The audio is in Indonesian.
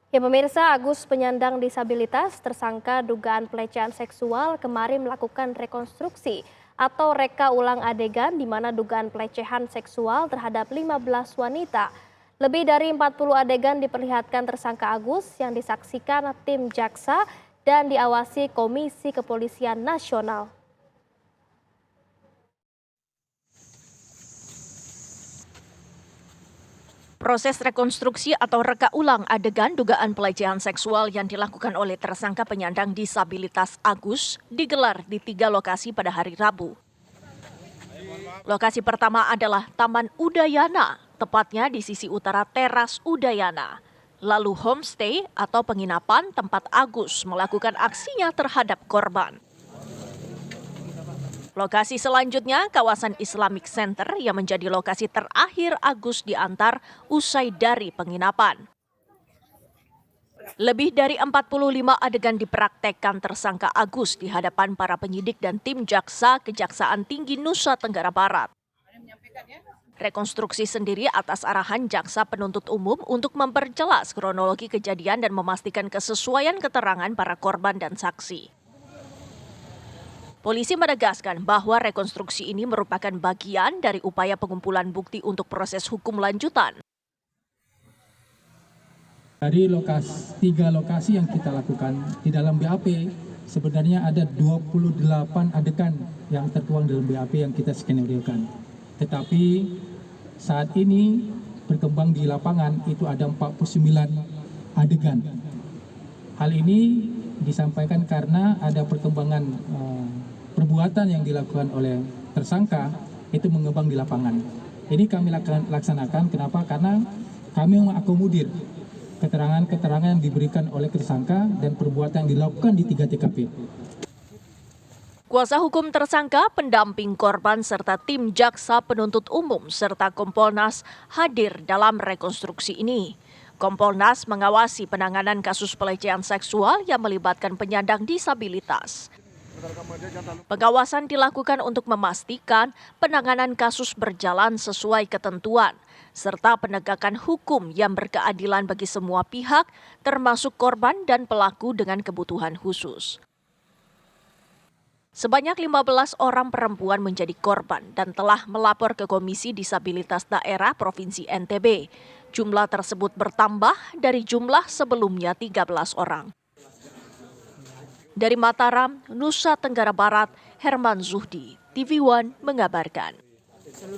Ya pemirsa, Agus penyandang disabilitas tersangka dugaan pelecehan seksual kemarin melakukan rekonstruksi atau reka ulang adegan di mana dugaan pelecehan seksual terhadap 15 wanita. Lebih dari 40 adegan diperlihatkan tersangka Agus yang disaksikan tim jaksa dan diawasi Komisi Kepolisian Nasional. Proses rekonstruksi atau reka ulang adegan dugaan pelecehan seksual yang dilakukan oleh tersangka penyandang disabilitas Agus digelar di 3 lokasi pada hari Rabu. Lokasi pertama adalah Taman Udayana, tepatnya di sisi utara teras Udayana. Lalu homestay atau penginapan tempat Agus melakukan aksinya terhadap korban. Lokasi selanjutnya kawasan Islamic Center yang menjadi lokasi terakhir Agus diantar usai dari penginapan. Lebih dari 45 adegan dipraktekkan tersangka Agus di hadapan para penyidik dan tim jaksa Kejaksaan Tinggi Nusa Tenggara Barat. Rekonstruksi sendiri atas arahan jaksa penuntut umum untuk memperjelas kronologi kejadian dan memastikan kesesuaian keterangan para korban dan saksi. Polisi menegaskan bahwa rekonstruksi ini merupakan bagian dari upaya pengumpulan bukti untuk proses hukum lanjutan. Dari 3 lokasi yang kita lakukan di dalam BAP, sebenarnya ada 28 adegan yang tertuang dalam BAP yang kita skenario-kan. Tetapi saat ini berkembang di lapangan itu ada 49 adegan. Hal ini disampaikan karena ada perkembangan perbuatan yang dilakukan oleh tersangka itu mengembang di lapangan. Ini kami laksanakan, kenapa? Karena kami mengakomodir keterangan-keterangan yang diberikan oleh tersangka dan perbuatan yang dilakukan di 3 TKP. Kuasa hukum tersangka, pendamping korban serta tim jaksa penuntut umum serta Kompolnas hadir dalam rekonstruksi ini. Kompolnas mengawasi penanganan kasus pelecehan seksual yang melibatkan penyandang disabilitas. Pengawasan dilakukan untuk memastikan penanganan kasus berjalan sesuai ketentuan, serta penegakan hukum yang berkeadilan bagi semua pihak, termasuk korban dan pelaku dengan kebutuhan khusus. Sebanyak 15 orang perempuan menjadi korban dan telah melapor ke Komisi Disabilitas Daerah Provinsi NTB. Jumlah tersebut bertambah dari jumlah sebelumnya 13 orang. Dari Mataram, Nusa Tenggara Barat, Herman Zuhdi, TV One mengabarkan.